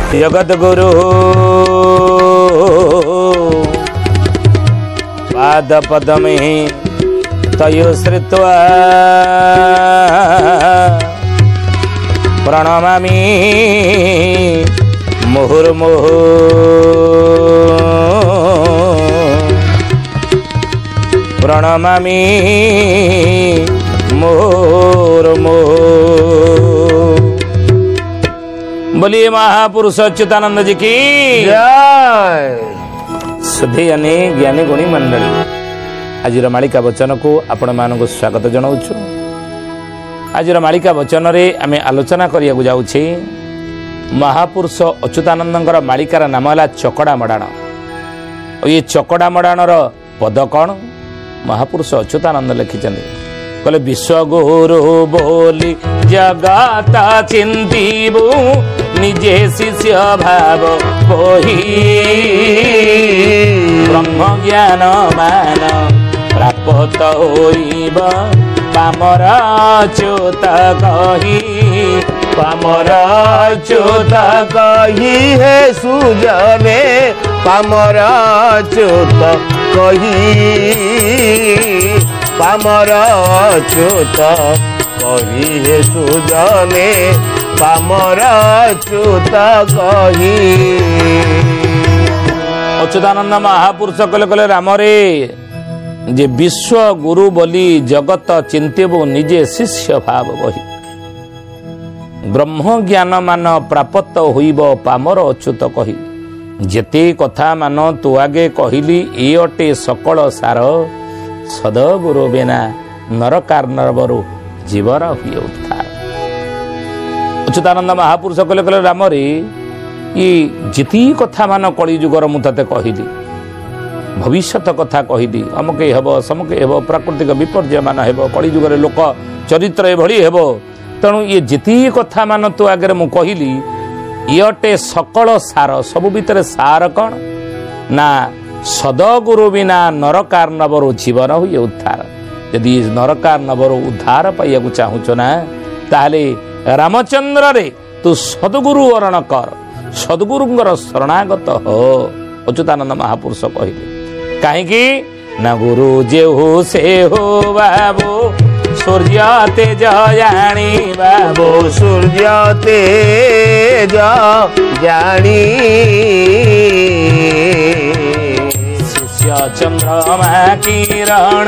जगत गुरु पाद पदमे तयो श्रुत्वा प्रणमामि मुहुर्मुहुः प्रणमामि मुहुर्मुहुः। बोलिए महापुरुष अच्युतानंद जी की जय। सुधी ज्ञानी गुणी मंडली आज मालिका वचन को आपण मानक स्वागत जनाऊँ। आज मालिका वचन रे आमे आलोचना करिया जाउछे महापुरुष अच्युतानंद मालिकार नाम है चकड़ा मडाण। ये चकड़ा मडाण पद कौन महापुरुष अच्युतानंद लिखिछन्ति कहले विश्वगुरु बोली जगत चिंतीबु निजे शिष्य भाव बही ब्रह्म ज्ञान मान प्राप्त होइब पामर च्युत कही पामर च्युत कही हे सुजने पामर च्युत कही पामर च्युत कही हे सुजने पामर च्युत कही। अच्युतानंद महापुरुष कले कले राम रे जे विश्व गुरु बोली जगत चिंतेबु निजे शिष्य भाव बही ब्रह्म ज्ञान मान प्राप्त होइब पामर अच्युत कही जेते कथा मान तु आगे कहली ए अटे सकल सार सदगुरु बिना नरकारनरबरु जीवर हुए उद्धार। अच्युतानंद महापुरुष कले कले राम रे ये जिति कथा मान कली जुगर मु तते कहली भविष्यत कथा कहली अमुके हेब समके हेब प्राकृतिक विपर्य मान हेब कली जुगर लोक चरित्र एभली हेब तेणु ये जिति कथा मान तो आगे मु कहली इटे सकल सार सबु भितर सार कौन ना सदगुरु बिना नरकारनबरु जीवन हुए उद्धार। यदि नरकारनबरु उद्धार पाइया चाहूच ना ताहले रामचंद्र रे तू सदगुरु वरण कर सदगुरुंगर शरणागत हो अच्युतानंद महापुरुष कहले कहीं ना गुरु जेहु से हो बाबू सूर्य तेज जानी बाबू सूर्य तेज जानी शिष्य चंद्रमा किरण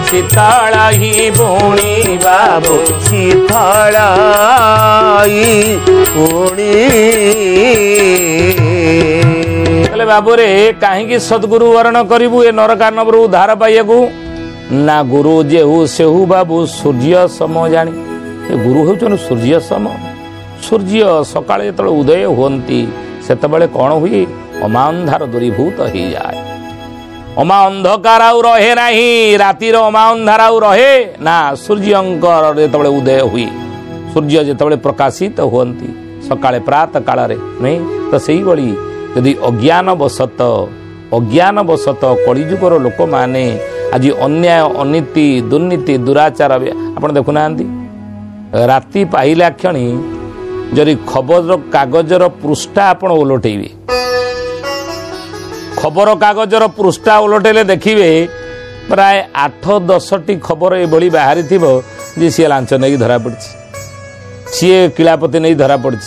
शीतल ही पुणी बाबू शीतल पुणी कहले बाबू रे कहीं सदगुरु वर्ण करिबु ए नरकारनबरु उद्धार पाइयाकू ना गुरु जेहु सेहु बाबू सूर्य सम जानी गुरु होचन सूर्य सम सूर्य सकाळे तळे उदय होती सेतबेले कौन हुए अमा अंधार दूरीभूत हो जाए अमा अंधकार आउ रहे नाही रातिर अमा अंधार आउ रहे ना सूर्यंकर जेतबेले उदय हुए सूर्य जेतबेले प्रकाशित होती सकाळे प्रात काल रे नहीं तो सेही बळी यदि अज्ञान बसत कलिजुगर लोक माने आज अन्याय अनीति दुर्नीति दुराचार आप देखुना राति पाइला क्षणी जदि खबर कागजर पृष्ठा आप ओलटेबे खबर कागजर पृष्ठा ओलटेले देखिए प्राय 8-10टी खबर एभली बाहरी थी जे सी लांच नहीं धरा पड़ी सी किलापति नहीं धरा पड़ी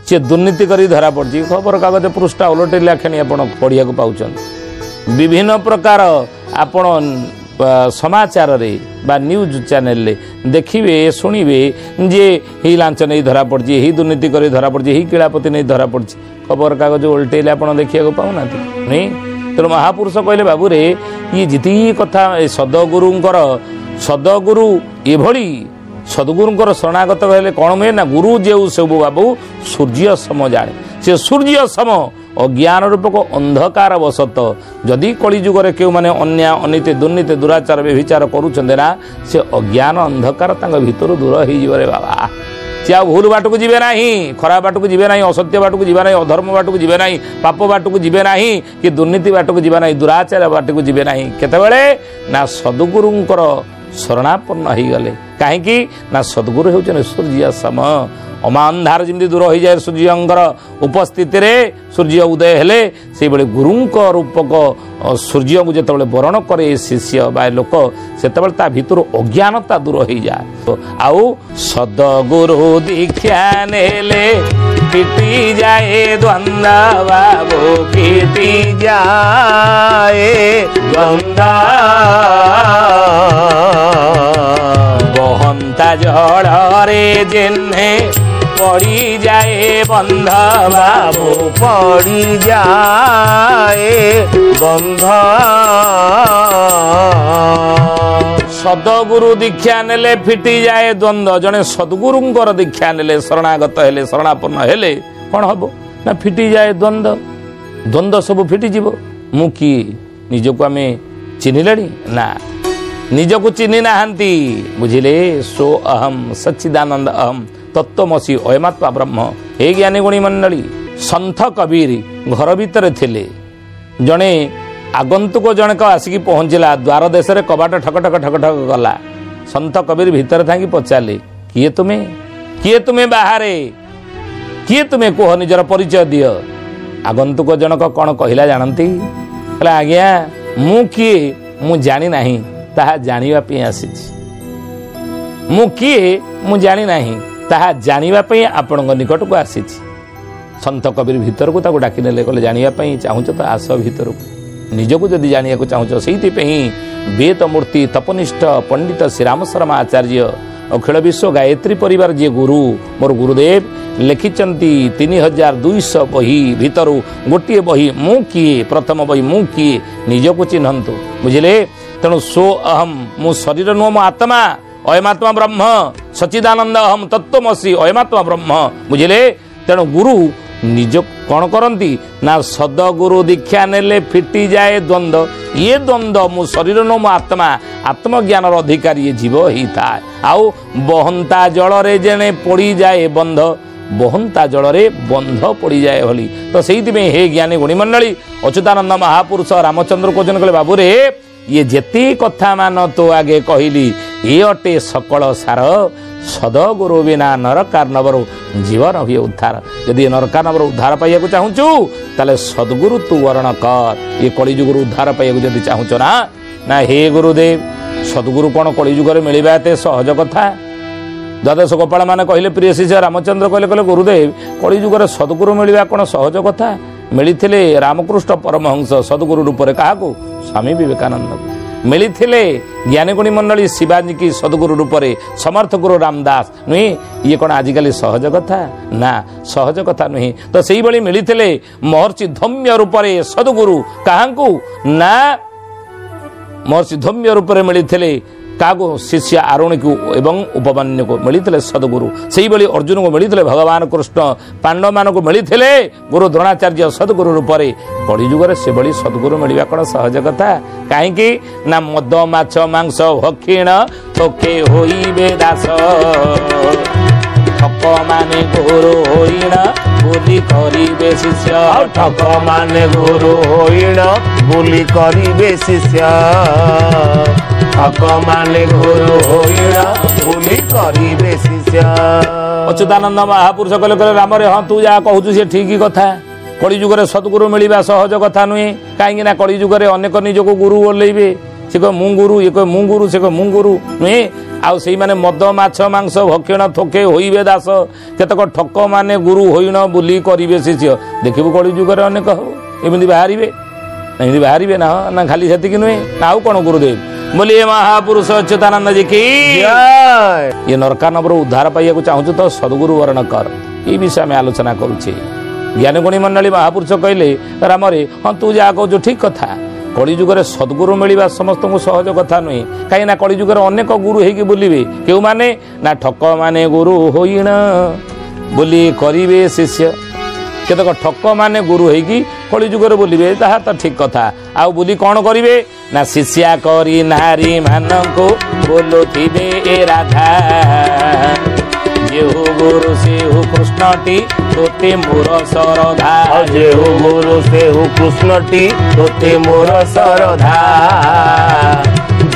सी दुर्नीति करी धरा पड़ी खबर कागज पृष्ठा ओलटेला क्षणी आप पढ़िया पाँच विभिन्न प्रकार आपण समाचार रे बा न्यूज चैनल रे देखिए शुणिबे जे ही लांच नहीं धरा पड़ी ही दुर्नीति करी धरा पड़ी ही किलापति नहीं धरा पड़ी खबर कागज उल्टेले आप देखा पाऊना नहीं तेणु महापुरुष कहले बाबू रे ये जिति कथा सदगुरु एभली सदगुरुंकर शरणागत कहले कौन हुए ना गुरु जेउ सब बाबू सूर्य सम जाने से सूर्य सम अज्ञान रूपक अंधकार वसत जदि कलिजुगे क्यों मैंने अन्याय अनीति दुर्नीति दुराचार व्यभिचार करुँचे ना से अज्ञान अंधकार भीतर दूर हो बाबा सी आ भूल बाट को जीवे ना खराब बाट को जीवे ना असत्य बाट को जीवे ना अधर्म बाट को जीवे ना पाप बाट को जीवे ना कि दुर्नीति बाट को जीवे ना दुराचार बाट को जीवे ना केतबेले ना सद्गुरुंकर शरणापन्न हो गले कहीं ना सद्गुरु होचन सूर्य सम अमांधार जमी दूर हो जाए सूर्यंकर उपस्थित सूर्य उदय हेले से गुरुंक रूपक सूर्य को जिते वरण करे शिष्य बा लोक से भितर अज्ञानता दूर हो जाए आउ सदगुरु दीक्षा नेले पिटी जाए द्वंद्व बाबू पिटी जाए द्वंद्व बहंता जड़े जेन्हे पड़ी जाए बंध बाबू पड़ी जाए बंध सदगुरु दीक्षा नेले फिटी जाए द्वंद्व जड़े सदगुरुंकर दीक्षा नेले शरणागत हेले शरणापन्न हेले कौन हम ना फिटी जाए द्वंद्व द्वंद्व सब फिटी जीव मु किए निजको आम चिन्हला ना निजको चिन्ह ना बुझिले सो अहम सच्चिदानंद अहम तत्वमसी अयमात्मा ब्रह्म हे ज्ञानी गुणी मंडली सन्थ कबीर घर भितर थिले जड़े आगंतुक जनक आसिक पहुँचला द्वार देश में कबाट ठक ठक ठक ठक गला सन्थ कबीर भीतर था पचारे किए तुम्हें बाहरे किए तुम्हें कह निजर परिचय दियो आगंतुक जनक कौन कहला जानती आज्ञा मु किए मु जानी नहीं ताहा जानिबा पे आसीछि मु किए मु जानी नहीं ताहा जानिबा पे आपन निकट को आसीछि सन्थ कबीर भीतर को ताको डाकी नेले कहले जानिबा पे चाहूछ तो आस भीतर को निजको जदि जानिया को चाहूछ सेति पे वेद मूर्ति तपनिष्ठ पंडित श्री राम शर्मा आचार्य अखिल विश्व गायत्री परिवार जी गुरु मोर गुरुदेव लिखिचंती 3200 बही भितरु गोटे बही मु किए प्रथम बही मु किए निजको चिन्हतु बुझिले तेणु सो अहम मु शरीर नुह मो आत्मा अयमात्मा ब्रह्म सच्चिदानंद अहम तत्वमसी अयमात्मा ब्रह्म बुझिले तेणु गुरु निज कौन करती ना सदगुरु दीक्षा नेले फिटी जाए द्वंद्व ये द्वंद्व मु शरीर नो मो आत्मा आत्मज्ञान अधिकारी ये जीव ही था आउ बहंता जल रे जेने पड़ी जाए बंध बहंता जल रे बंध पड़ी जाए भली तो से हे ज्ञानी गुणी मंडली अच्युतानंद महापुरुष रामचंद्र को कले बाबू रे ये जेती कथा मान तो आगे कहली ये अटे सकल सार सदगुरु बिना नरकारनवर जीवन हुए उद्धार यदि नरकारनवर उद्धार पाइबा चाहूचु ताले सदगुरु तू वर्ण कर ये कलिजुगुरु उद्धार पाइबा जदि चाहूच ना ना हे गुरुदेव सदगुरु कौन कलिजुगर मिलवा एते सहज कथा द्वादश गोपाल माने कहले प्रिय शिष्य रामचंद्र कहले कहले गुरुदेव कलिजुगर सदगुरु मिलवा कौन सहज कथा मिलते रामकृष्ण परमहंस सदगुरु रूप से क्या स्वामी विवेकानंद मिलते ज्ञानी गुणी मंडली शिवाजी की सदगुरु रूप से समर्थ गुरु रामदास नुहे ये कौन आजिकल सहज कथा ना सहज कथा नुहे तो से ही मिलते महर्षि धौम्य रूप से सदगुरु क्या ना महर्षि धौम्य रूप से मिलते क्या शिष्य आरुणि को एवं उपमान्य को मिलते सदगुरु से ही अर्जुन को मिलते भगवान कृष्ण पांडव मान को मिलते गुरु द्रोणाचार्य सदगुरु रूप से कलिजुगर से बड़ी सदगुरु मिलवा कौन सहज कथा कहीं ना मद माछ मांस भक्षिण थोके होइबे दास ठक माने गुरु होइण बुली करिबे शिष्य ठक माने गुरु होइण बुली करिबे शिष्य ठक माने गुरु होइण बुली करिबे शिष्य अच्युतानंद महापुरुष कहले कहले राम रे हाँ तू जहाँ कहूँ सी ठीक कथा कलिजुगर सदगुरु मिलवा सहज कथा नुहे कहीं कलिजुगर अनेक निजक गुरु ओल्लैबे से कह मु गुरु ये कह मु गुरु से कह मु गुरु नुहे आउ से माने मद माछ मांस भक्षण थोके होइबे दास केतक ठक माने गुरु होइण बुली करिबे शिष्य देखिबु कलिजुगर अनेक हो एमती बाहर ना ना खाली से नुहे ना आउ कौन गुरुदेव बोलिए महापुरुष अच्युतानंद जी की ये नरकानवर उद्धार पाइबा चाहूँ तो सदगुरु वर्ण कर ये विषय में आलोचना करुचे ज्ञानी गुणी मंडली महापुरुष कहले राम रे हाँ तू जहाँ कहु ठीक कथा कलिजुगर सदगुरु मिलवा समस्त को सहज कथा नुहे कहीं कलिजुगर अनेक गुरु होगी बुलिबे क्यों माने ना ठक माने गुरु होइण बुली करिबे शिष्य केतक ठक माने गुरु होगी कलिजुगर बुलिबे ताहा तो ठीक कथा आउ बुली कौन करिबे ना शिष्या करी नारी मानको बोलुथिबे ए राधा जेहु गुरु सेहु कृष्णटी तोते मोर सरधा जेहु गुरु सेहु कृष्णटी तोते मोर सरधा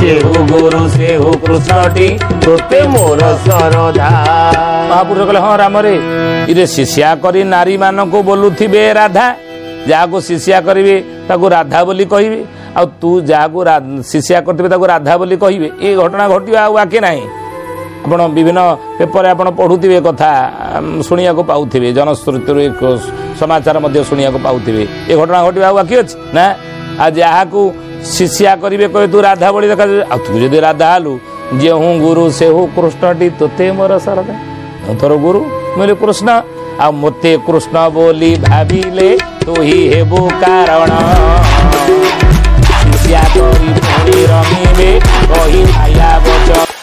सेहु गुरु सेहु कृष्णटी तोते मोर सरधा। महापुरुष कहले हाँ राम रे इरे शिष्या करी नारी मान को बोलुथिबे राधा जहाँ को शिष्या करिवे ताकू राधा बोली कहिबे आ तू जहाँ को शिष्या करथिबे ताकू राधा बोली कहिबे ए घटना घटिबा आ वाके नाही। आपण विभिन्न पेपर आपण पढ़ुथिबे कथा सुनिया को पाउथिबे जनश्रुति समाचार मध्य सुनिया को पाउथिबे ए घटना घटिबा आ वाके अछि ना आ जहाँ को शिष्या करिवे कहे तू राधा बोली देखा आ तू जदि राधा हालु जे हूँ गुरु से हूँ कृष्णटी तोते मोर सरदा तोर गुरु बोले कृष्ण आ मते कृष्ण बोली भाविले तू ही हेबु कारण शिष्या करी रमिबे कही आया बच